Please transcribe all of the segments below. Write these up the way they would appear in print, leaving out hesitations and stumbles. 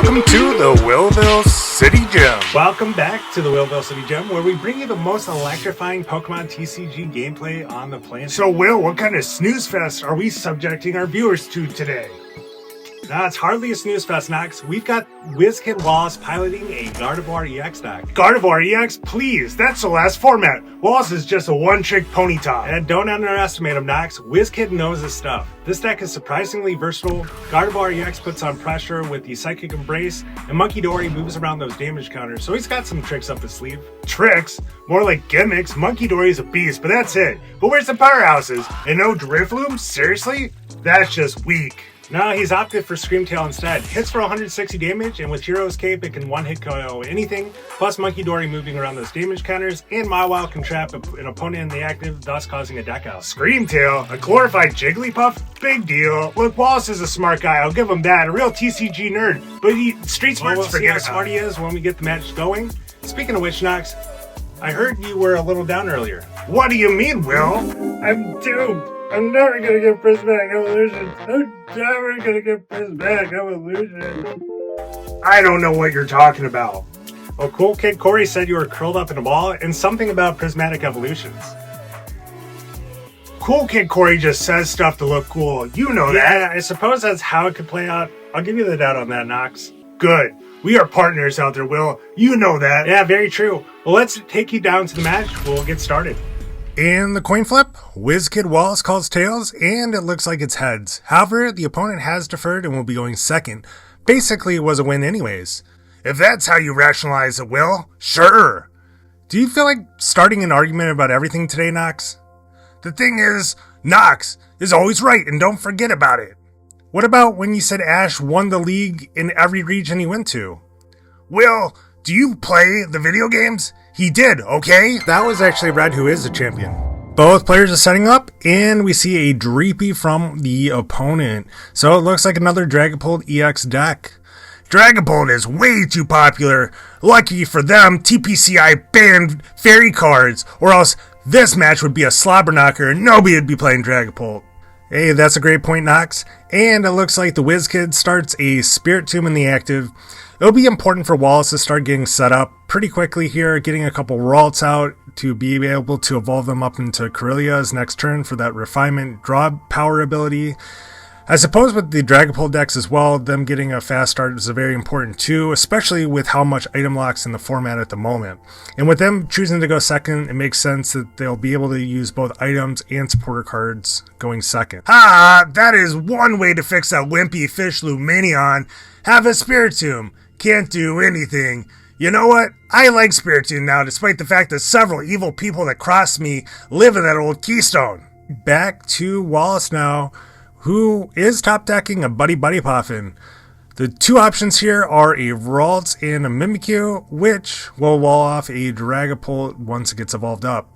Welcome to the Willville City Gym. Welcome back to the Willville City Gym, where we bring you the most electrifying Pokemon TCG gameplay on the planet. So, Will, what kind of snooze fest are we subjecting our viewers to today? Nah, it's hardly a snooze fest, Knox. We've got Wizkid Wallace piloting a Gardevoir EX deck. Gardevoir EX, please. That's the last format. Wallace is just a one-trick pony top. And don't underestimate him, Knox. Wizkid knows his stuff. This deck is surprisingly versatile. Gardevoir EX puts on pressure with the Psychic Embrace, and Munkidori moves around those damage counters, so he's got some tricks up his sleeve. Tricks? More like gimmicks. Munkidori is a beast, but that's it. But where's the powerhouses? And no Drifloom? Seriously? That's just weak. No, he's opted for Screamtail instead. Hits for 160 damage, and with Hero's Cape, it can one-hit KO anything, plus Munkidori moving around those damage counters, and Mawile can trap an opponent in the active, thus causing a deck out. Screamtail? A glorified Jigglypuff? Big deal. Look, Wallace is a smart guy, I'll give him that. A real TCG nerd, but Street Smart's we'll see how smart he is when we get the match going. Speaking of which, Knox, I heard you were a little down earlier. What do you mean, Will? I'm doomed. I'm never gonna get Prismatic Evolution. I'm never gonna get Prismatic Evolution. I don't know what you're talking about. Well, Cool Kid Corey said you were curled up in a ball and something about Prismatic Evolutions. Cool Kid Corey just says stuff to look cool. You know that. Yeah, I suppose that's how it could play out. I'll give you the doubt on that, Knox. Good. We are partners out there, Will. You know that. Yeah, very true. Well, let's take you down to the match. We'll get started. In the coin flip, Wizkid Wallace calls tails, and it looks like it's heads. However, the opponent has deferred and will be going second. Basically, it was a win anyways. If that's how you rationalize it, Will, sure. Do you feel like starting an argument about everything today, Knox? The thing is, Knox is always right, and don't forget about it. What about when you said Ash won the league in every region he went to? Will, do you play the video games? He did, okay? That was actually Red, who is the champion. Both players are setting up, and we see a Dreepy from the opponent. So it looks like another Dragapult EX deck. Dragapult is way too popular. Lucky for them, TPCI banned fairy cards, or else this match would be a slobber knocker and nobody would be playing Dragapult. Hey, that's a great point, Knox. And it looks like the Wizkid starts a Spiritomb in the active. It'll be important for Wallace to start getting set up pretty quickly here, getting a couple Ralts out to be able to evolve them up into Kirlia's next turn for that refinement draw power ability. I suppose with the Dragapult decks as well, them getting a fast start is very important too, especially with how much item locks in the format at the moment. And with them choosing to go second, it makes sense that they'll be able to use both items and supporter cards going second. Ha! That is one way to fix that wimpy fish Luminion. Have a Spiritomb. Can't do anything. You know what? I like Spiritomb now, despite the fact that several evil people that crossed me live in that old Keystone. Back to Wallace now, who is top decking a Buddy Puffin. The two options here are a Ralts and a Mimikyu, which will wall off a Dragapult once it gets evolved up.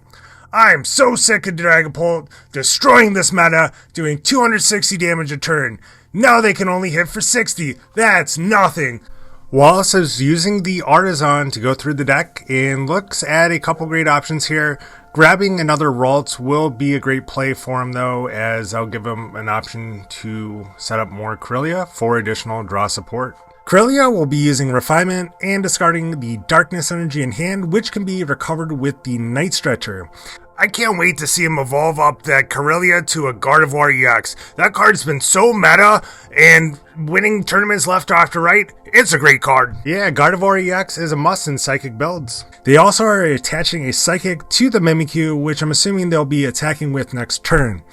I'm so sick of Dragapult destroying this meta, doing 260 damage a turn. Now they can only hit for 60. That's nothing. Wallace is using the Artisan to go through the deck and looks at a couple great options here. Grabbing another Ralts will be a great play for him though, as I'll give him an option to set up more Kirlia for additional draw support. Kirlia will be using Refinement and discarding the Darkness Energy in hand, which can be recovered with the Night Stretcher. I can't wait to see him evolve up that Kirlia to a Gardevoir EX. That card's been so meta, and winning tournaments left after right, it's a great card. Yeah, Gardevoir EX is a must in Psychic builds. They also are attaching a Psychic to the Mimikyu, which I'm assuming they'll be attacking with next turn.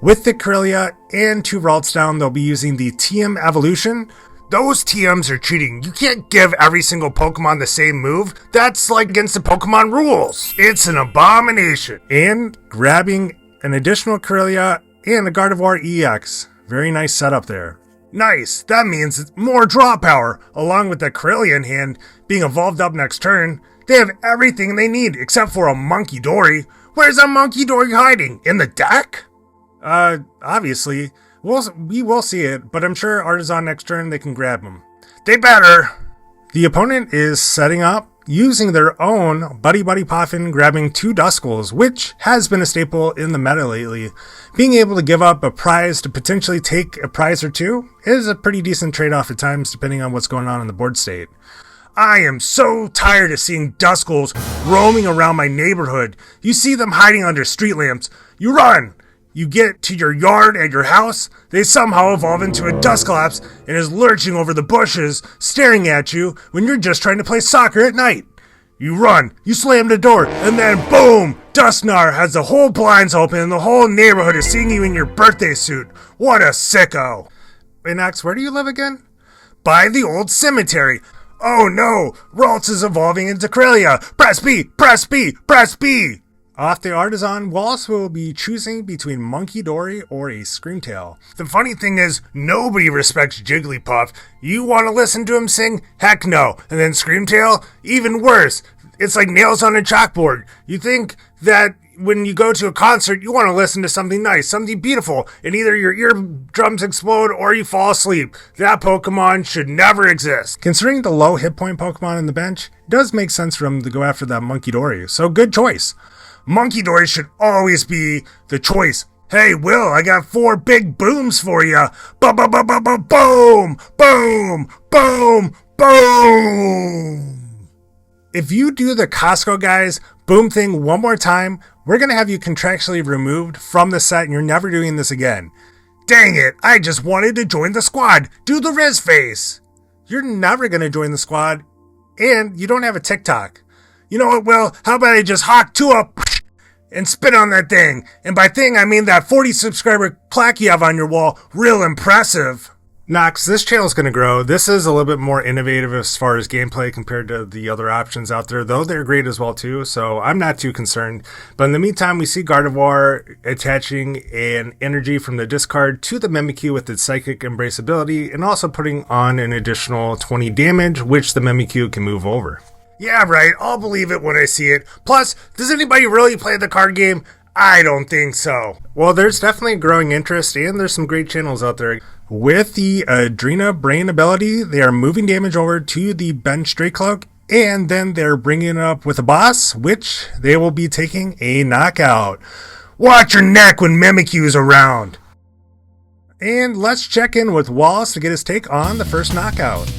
With the Kirlia and two Ralts down, they'll be using the TM Evolution. Those TMs are cheating. You can't give every single Pokemon the same move. That's like against the Pokemon rules. It's an abomination. And grabbing an additional Kirlia and a Gardevoir EX. Very nice setup there. Nice. That means more draw power. Along with the Kirlia in hand being evolved up next turn, they have everything they need except for a Munkidori. Where's a Munkidori hiding? In the deck? Obviously. We will see it, but I'm sure Artisan next turn they can grab him. They better! The opponent is setting up using their own Buddy Buddy Poffin, grabbing 2 Duskulls, which has been a staple in the meta lately. Being able to give up a prize to potentially take a prize or 2 is a pretty decent trade-off at times, depending on what's going on in the board state. I am so tired of seeing Duskulls roaming around my neighborhood. You see them hiding under street lamps. You run! You get to your yard at your house, they somehow evolve into a Dusclops and is lurching over the bushes, staring at you when you're just trying to play soccer at night. You run, you slam the door, and then boom! Dusknar has the whole blinds open and the whole neighborhood is seeing you in your birthday suit. What a sicko! Hey Knox, where do you live again? By the old cemetery. Oh no! Ralts is evolving into Cresselia. Press B! Press B! Press B! Off the Artisan, Wallace will be choosing between Munkidori or a Screamtail. The funny thing is, nobody respects Jigglypuff. You want to listen to him sing? Heck no. And then Screamtail? Even worse. It's like nails on a chalkboard. You think that when you go to a concert, you want to listen to something nice, something beautiful, and either your eardrums explode or you fall asleep. That Pokemon should never exist. Considering the low hit point Pokemon in the bench, it does make sense for him to go after that Munkidori, so good choice. Munkidori should always be the choice. Hey, Will, I got 4 big booms for you. Boom, boom, boom, boom. If you do the Costco guys boom thing one more time, we're going to have you contractually removed from the set and you're never doing this again. Dang it, I just wanted to join the squad. Do the Riz face. You're never going to join the squad and you don't have a TikTok. You know what, Will? How about I just hawk 2 up and spit on that thing? And by thing, I mean that 40 subscriber plaque you have on your wall. Real impressive. Knox, this channel's going to grow. This is a little bit more innovative as far as gameplay compared to the other options out there, though they're great as well too, so I'm not too concerned. But in the meantime, we see Gardevoir attaching an energy from the discard to the Mimikyu with its Psychic Embrace ability, and also putting on an additional 20 damage, which the Mimikyu can move over. Yeah, right, I'll believe it when I see it. Plus, does anybody really play the card game? I don't think so. Well, there's definitely growing interest, and there's some great channels out there. With the Adrena Brain ability, they are moving damage over to the bench Stray Cloak, and then they're bringing it up with a boss, which they will be taking a knockout. Watch your neck when Mimikyu's around. And let's check in with Wallace to get his take on the first knockout.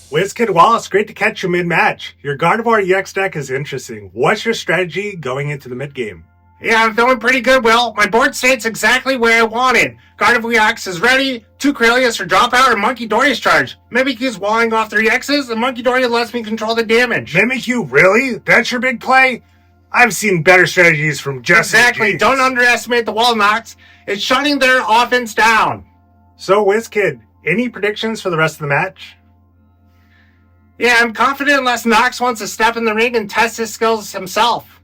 Wizkid Wallace, great to catch you mid-match. Your Gardevoir EX deck is interesting. What's your strategy going into the mid-game? Yeah, I'm feeling pretty good, Will. My board state's exactly where I wanted. Gardevoir EX is ready, 2 Kirlias for dropout, and Munkidori's charge. Mimikyu's walling off 3 X's, and Munkidori lets me control the damage. Mimikyu, really? That's your big play? I've seen better strategies from just Exactly, don't underestimate the wall knocks. It's shutting their offense down. So, Wizkid, any predictions for the rest of the match? Yeah, I'm confident unless Knox wants to step in the ring and test his skills himself.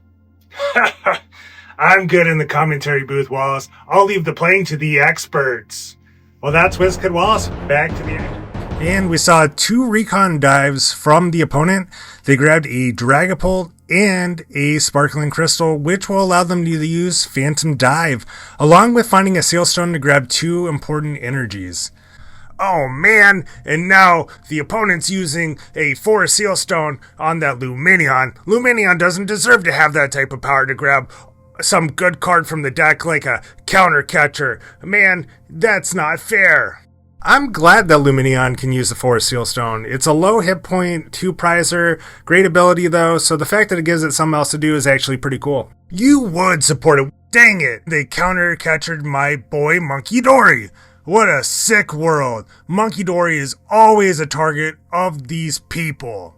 I'm good in the commentary booth, Wallace. I'll leave the playing to the experts. Well, that's Wizkid Wallace. Back to the action. And we saw 2 recon dives from the opponent. They grabbed a Dragapult and a Sparkling Crystal, which will allow them to use Phantom Dive, along with finding a Sailstone to grab 2 important energies. Oh man, and now the opponent's using a Forest Sealstone on that Luminion. Luminion doesn't deserve to have that type of power to grab some good card from the deck like a counter catcher. Man, that's not fair. I'm glad that Luminion can use the Forest Sealstone. It's a low hit point, 2 prizer, great ability though, so the fact that it gives it something else to do is actually pretty cool. You would support it. Dang it, they counter catchered my boy Munkidori. What a sick world. Munkidori is always a target of these people.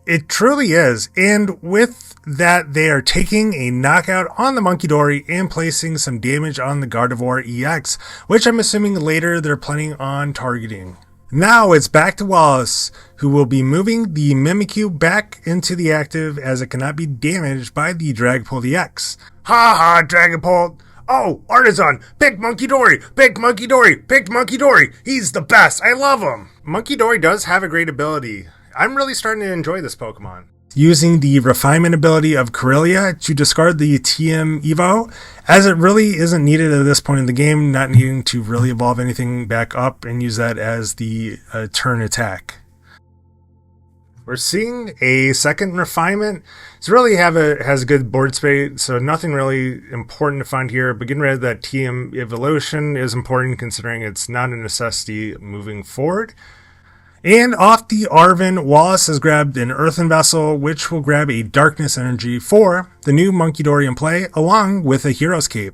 It truly is, and with that, they are taking a knockout on the Munkidori and placing some damage on the Gardevoir EX, which I'm assuming later they're planning on targeting. Now it's back to Wallace, who will be moving the Mimikyu back into the active as it cannot be damaged by the Dragapult EX. Ha ha, Dragapult! Oh, Artisan! Pick Munkidori! Pick Munkidori! Pick Munkidori! He's the best! I love him! Munkidori does have a great ability. I'm really starting to enjoy this Pokemon. Using the refinement ability of Kirlia to discard the TM Evo, as it really isn't needed at this point in the game, not needing to really evolve anything back up and use that as the turn attack. We're seeing a second refinement. It's really has a good board space, so nothing really important to find here. But getting rid of that TM evolution is important considering it's not a necessity moving forward. And off the Arven, Wallace has grabbed an Earthen Vessel, which will grab a Darkness Energy for the new Munkidori in play, along with a Hero's Cape.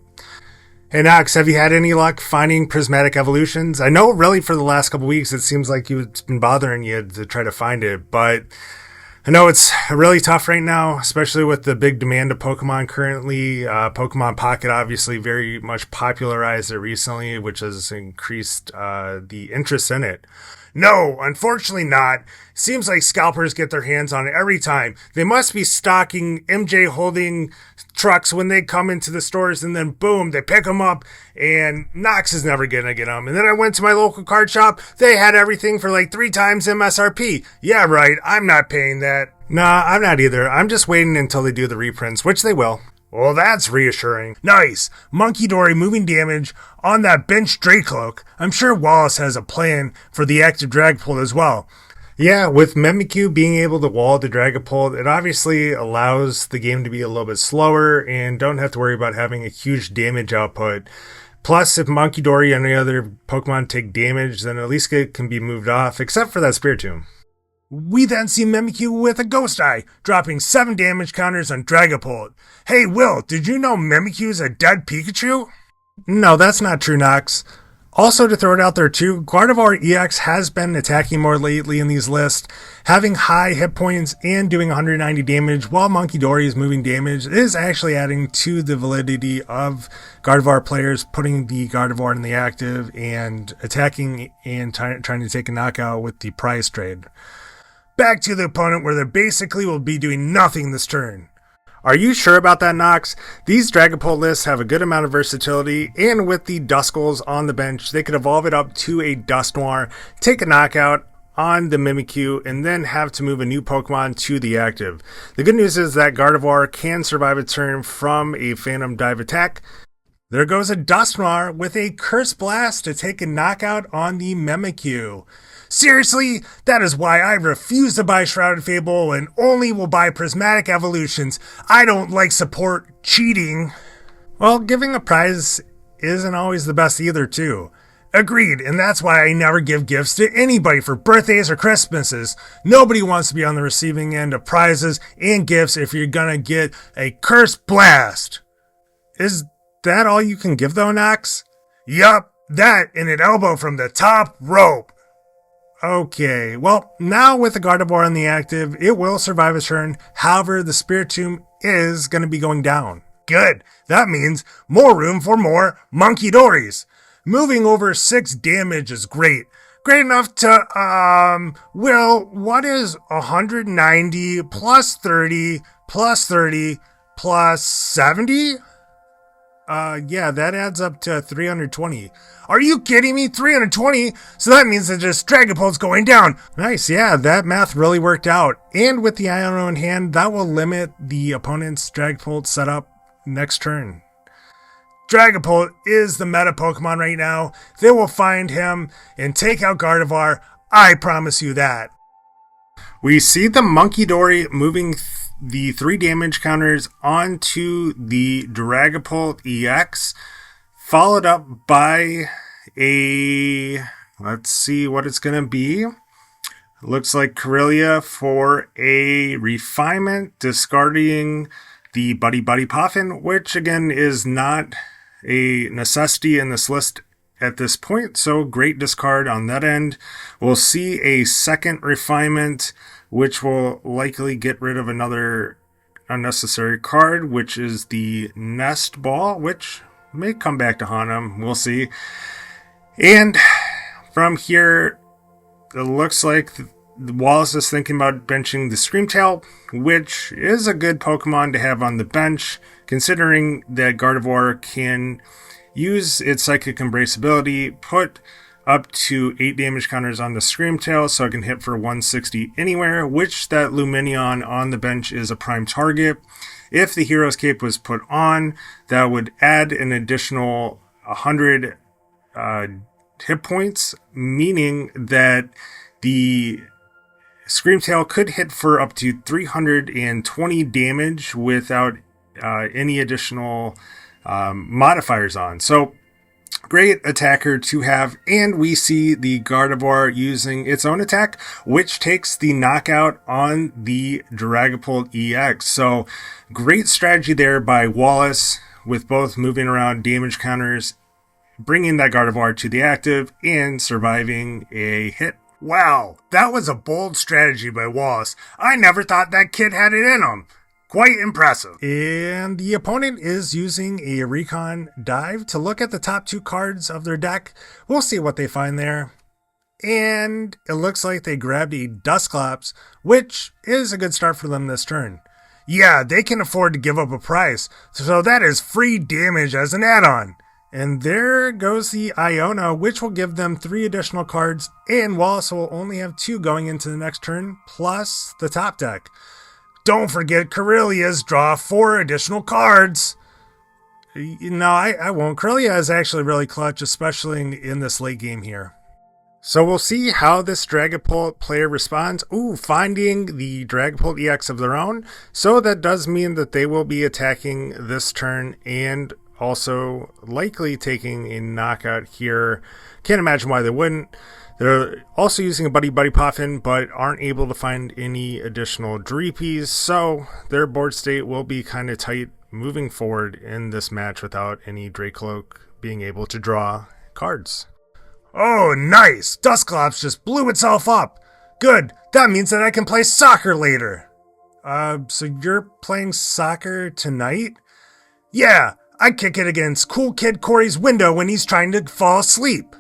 Hey Knox, have you had any luck finding prismatic evolutions? I know really for the last couple weeks it seems like it's been bothering you to try to find it, but I know it's really tough right now, especially with the big demand of Pokemon currently. Pokemon Pocket obviously very much popularized it recently, which has increased the interest in it. No, unfortunately not. Seems like scalpers get their hands on it every time. They must be stocking MJ holding trucks when they come into the stores, and then boom, they pick them up, and Knox is never gonna get them. And then I went to my local card shop. They had everything for like 3 times MSRP. Yeah, right. I'm not paying that. Nah, I'm not either. I'm just waiting until they do the reprints, which they will. Well, that's reassuring. Nice. Munkidori moving damage on that bench Dracloak. I'm sure Wallace has a plan for the active Dragapult as well. Yeah, with Mimikyu being able to wall the Dragapult, it obviously allows the game to be a little bit slower and don't have to worry about having a huge damage output. Plus, if Munkidori and any other Pokemon take damage, then at least it can be moved off, except for that Spiritomb. We then see Mimikyu with a Ghost Eye, dropping 7 damage counters on Dragapult. Hey Will, did you know Mimikyu's a dead Pikachu? No, that's not true, Knox. Also, to throw it out there too, Gardevoir EX has been attacking more lately in these lists, having high hit points and doing 190 damage, while Munkidori's moving damage is actually adding to the validity of Gardevoir players, putting the Gardevoir in the active and attacking and trying to take a knockout with the prize trade. Back to the opponent where they basically will be doing nothing this turn. Are you sure about that, Knox? These Dragapult lists have a good amount of versatility, and with the Duskulls on the bench, they could evolve it up to a Dusknoir, take a knockout on the Mimikyu, and then have to move a new Pokemon to the active. The good news is that Gardevoir can survive a turn from a Phantom Dive attack. There goes a Dusknoir with a Curse Blast to take a knockout on the Mimikyu. Seriously, that is why I refuse to buy Shrouded Fable and only will buy Prismatic Evolutions. I don't like support cheating. Well, giving a prize isn't always the best either, too. Agreed, and that's why I never give gifts to anybody for birthdays or Christmases. Nobody wants to be on the receiving end of prizes and gifts if you're gonna get a Curse Blast. Is that all you can give though, Knox? Yup, that and an elbow from the top rope. Okay, well, now with the Gardevoir in the active, it will survive a turn. However, the Spiritomb is going to be going down. Good. That means more room for more Munkidoris. Moving over 6 damage is great. Great enough to, well, what is 190 plus 30 plus 30 plus 70? Yeah, that adds up to 320. Are you kidding me? 320? So that means that just Dragapult's going down. Nice, yeah, that math really worked out. And with the Iono in hand, that will limit the opponent's Dragapult setup next turn. Dragapult is the meta Pokemon right now. They will find him and take out Gardevoir. I promise you that. We see the Munkidori moving the 3 damage counters onto the Dragapult EX, followed up by a, let's see what it's going to be. Looks like Kirlia for a refinement, discarding the Buddy Puffin, which again is not a necessity in this list at this point, so great discard on that end. We'll see a second refinement, which will likely get rid of another unnecessary card, which is the Nest Ball, which may come back to haunt him. We'll see. And from here, it looks like Wallace is thinking about benching the Screamtail, which is a good Pokemon to have on the bench, considering that Gardevoir can use its Psychic Embrace ability, put up to 8 damage counters on the Screamtail, so it can hit for 160 anywhere, which that Luminion on the bench is a prime target. If the Hero's Cape was put on, that would add an additional 100 hit points, meaning that the Screamtail could hit for up to 320 damage without any additional modifiers on. So great attacker to have. And we see the Gardevoir using its own attack, which takes the knockout on the Dragapult EX. So great strategy there by Wallace with both moving around damage counters, bringing that Gardevoir to the active, and surviving a hit. Wow, that was a bold strategy by Wallace. I never thought that kid had it in him. Quite impressive. And the opponent is using a Recon Dive to look at the top 2 cards of their deck. We'll see what they find there. And it looks like they grabbed a Duskull, which is a good start for them this turn. Yeah, they can afford to give up a price, so that is free damage as an add-on. And there goes the Iono, which will give them 3 additional cards, and Wallace will only have 2 going into the next turn, plus the top deck. Don't forget Kirlias draw 4 additional cards. No, I won't. Kirlia is actually really clutch, especially in this late game here. So we'll see how this Dragapult player responds. Ooh, finding the Dragapult EX of their own. So that does mean that they will be attacking this turn and also likely taking a knockout here. Can't imagine why they wouldn't. They're also using a Buddy Puffin, but aren't able to find any additional Dreepies, so their board state will be kind of tight moving forward in this match without any Dracloak being able to draw cards. Oh, nice! Duskull just blew itself up. Good, that means that I can play soccer later. So you're playing soccer tonight? Yeah, I kick it against Cool Kid Corey's window when he's trying to fall asleep.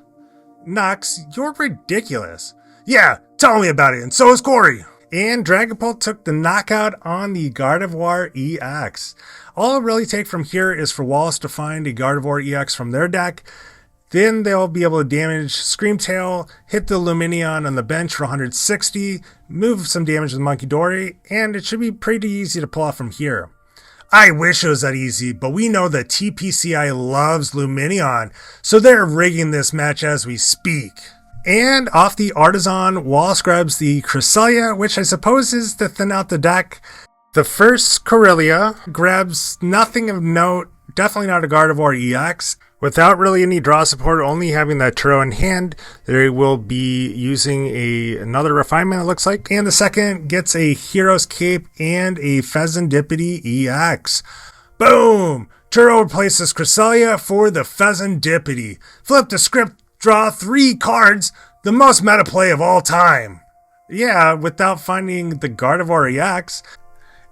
Knox, you're ridiculous. Yeah, tell me about it, and so is Corey. And Dragapult took the knockout on the Gardevoir EX. All it'll really take from here is for Wallace to find a Gardevoir EX from their deck. Then they'll be able to damage Screamtail, hit the Luminion on the bench for 160, move some damage with Munkidori, and it should be pretty easy to pull off from here. I wish it was that easy, but we know that TPCI loves Luminion, so they're rigging this match as we speak. And off the Artisan, Wallace grabs the Cresselia, which I suppose is to thin out the deck. The first Kirlia grabs nothing of note, definitely not a Gardevoir EX. Without really any draw support, only having that Turo in hand, they will be using another refinement, it looks like. And the second gets a Hero's Cape and a Fezandipiti EX. Boom! Turo replaces Cresselia for the Fezandipiti. Flip the script, draw 3 cards, the most meta play of all time. Yeah, without finding the Gardevoir EX.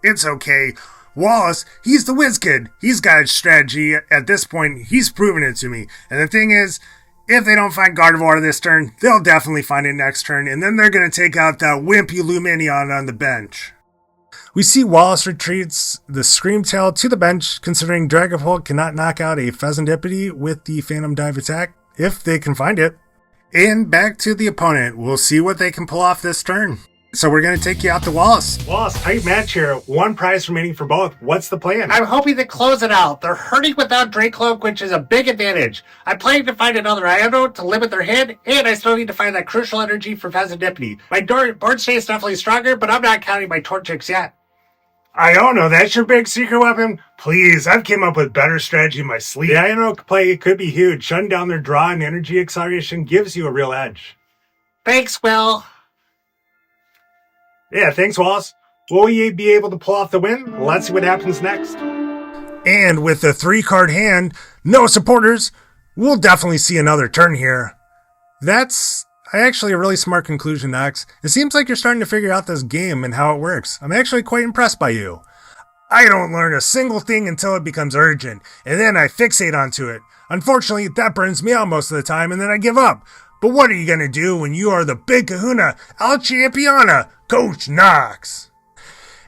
It's okay. Wallace, he's the Wizkid. He's got a strategy at this point. He's proven it to me. And the thing is, if they don't find Gardevoir this turn, they'll definitely find it next turn. And then they're going to take out that wimpy Luminion on the bench. We see Wallace retreats the Screamtail to the bench, considering Dragapult cannot knock out a Fezandipiti with the Phantom Dive attack, if they can find it. And back to the opponent. We'll see what they can pull off this turn. So we're going to take you out to Wallace. Wallace, tight match here. 1 prize remaining for both. What's the plan? I'm hoping to close it out. They're hurting without Dracloak, which is a big advantage. I'm planning to find another Iono to limit their hit, and I still need to find that crucial energy for Fezandipiti. My board state is definitely stronger, but I'm not counting my Torchics yet. Iono, that's your big secret weapon? Please, I've came up with better strategy in my sleep. The Iono play could be huge. Shutting down their draw and energy acceleration gives you a real edge. Thanks, Will. Yeah, thanks, Wallace. Will we be able to pull off the win? Let's see what happens next. And with the 3-card hand, no supporters, we'll definitely see another turn here. That's actually a really smart conclusion, Knox. It seems like you're starting to figure out this game and how it works. I'm actually quite impressed by you. I don't learn a single thing until it becomes urgent, and then I fixate onto it. Unfortunately, that burns me out most of the time, and then I give up. But what are you going to do when you are the big kahuna, El Championa, Coach Knox?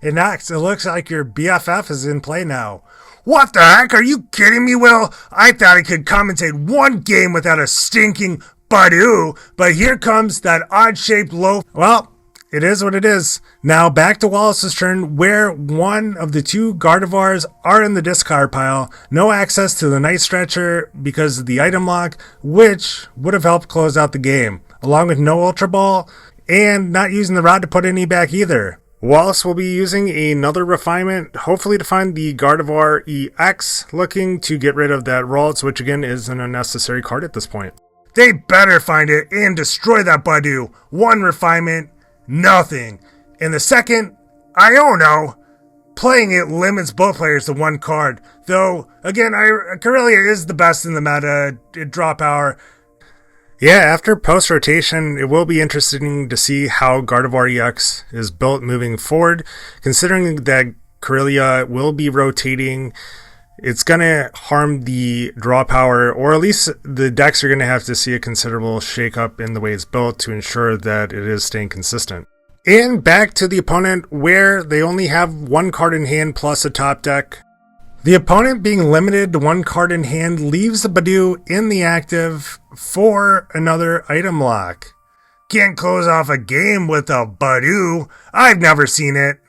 Hey, Knox, it looks like your BFF is in play now. What the heck? Are you kidding me, Will? I thought I could commentate 1 game without a stinking Badoo, but here comes that odd-shaped loaf. Well, it is what it is. Now back to Wallace's turn, where one of the 2 Gardevoirs are in the discard pile. No access to the Night Stretcher because of the item lock, which would have helped close out the game. Along with no Ultra Ball and not using the rod to put any back either. Wallace will be using another refinement, hopefully to find the Gardevoir EX, looking to get rid of that Ralts, which again is an unnecessary card at this point. They better find it and destroy that Badoo. One refinement, nothing. And the second, Iono. Playing it limits both players to one card. Though, again, Kirlia is the best in the meta, draw power. Yeah, after post-rotation, it will be interesting to see how Gardevoir EX is built moving forward. Considering that Kirlia will be rotating, it's going to harm the draw power, or at least the decks are going to have to see a considerable shakeup in the way it's built to ensure that it is staying consistent. And back to the opponent, where they only have one card in hand plus a top deck. The opponent being limited to one card in hand leaves the Badoo in the active for another item lock. Can't close off a game with a Badoo. I've never seen it.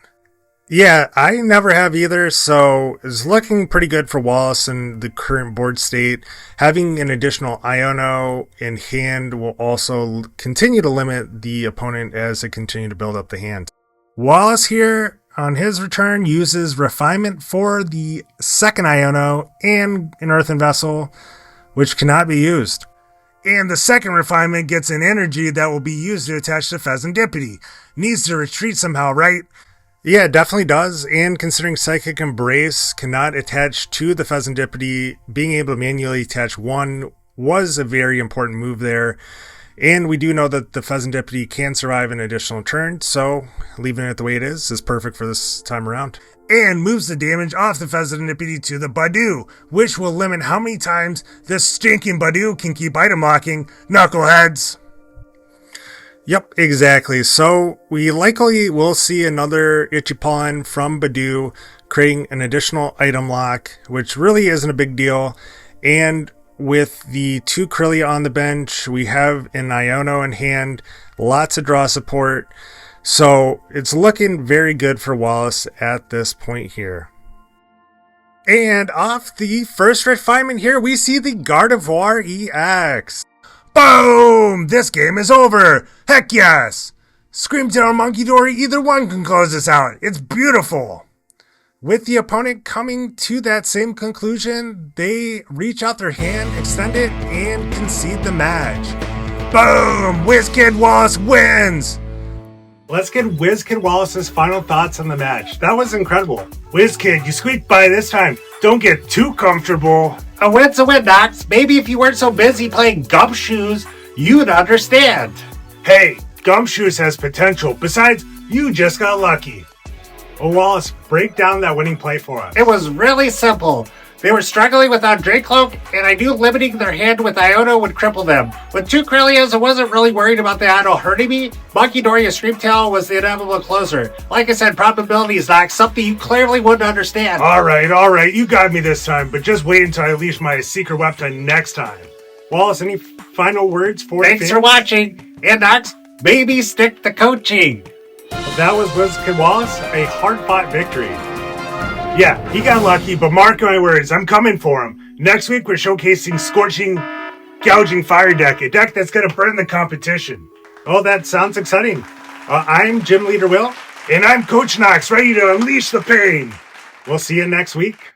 Yeah, I never have either, so it's looking pretty good for Wallace in the current board state. Having an additional Iono in hand will also continue to limit the opponent as they continue to build up the hand. Wallace here, on his return, uses Refinement for the second Iono and an Earthen Vessel, which cannot be used. And the second refinement gets an energy that will be used to attach to Fezandipiti. Needs to retreat somehow, right? Yeah, it definitely does, and considering Psychic Embrace cannot attach to the Fezandipiti, being able to manually attach one was a very important move there. And we do know that the Fezandipiti can survive an additional turn, so leaving it the way it is perfect for this time around. And moves the damage off the Fezandipiti to the Badoo, which will limit how many times this stinking Badoo can keep item locking. Knuckleheads! Yep, exactly. So we likely will see another Ichipon from Badoo creating an additional item lock, which really isn't a big deal. And with the two Kirlia on the bench, we have an Iono in hand, lots of draw support. So it's looking very good for Wallace at this point here. And off the first refinement here, we see the Gardevoir EX. Boom! This game is over! Heck yes! Screamtail or Munkidori, either one can close this out. It's beautiful! With the opponent coming to that same conclusion, they reach out their hand, extend it, and concede the match. Boom! Wizkid Wallace wins! Let's get Wizkid Wallace's final thoughts on the match. That was incredible. Wizkid, you squeaked by this time. Don't get too comfortable. A win's a win, Knox. Maybe if you weren't so busy playing gumshoes, you'd understand. Hey, Gumshoes has potential. Besides, you just got lucky. Oh, Wallace, break down that winning play for us. It was really simple. They were struggling without Dracloak, and I knew limiting their hand with Iono would cripple them. With two Kirlias, I wasn't really worried about the Iono hurting me. Munkidori Screamtail was the inevitable closer. Like I said, probability is not something you clearly wouldn't understand. Alright, you got me this time, but just wait until I unleash my secret weapon next time. Wallace, any final words for Thanks for watching, and Knox, maybe stick to coaching. That was Wizkid Wallace, a hard-fought victory. Yeah, he got lucky, but mark my words, I'm coming for him. Next week, we're showcasing Scorching, Gouging Fire deck, a deck that's going to burn the competition. Oh, that sounds exciting. I'm Gym Leader Will. And I'm Coach Knox, ready to unleash the pain. We'll see you next week.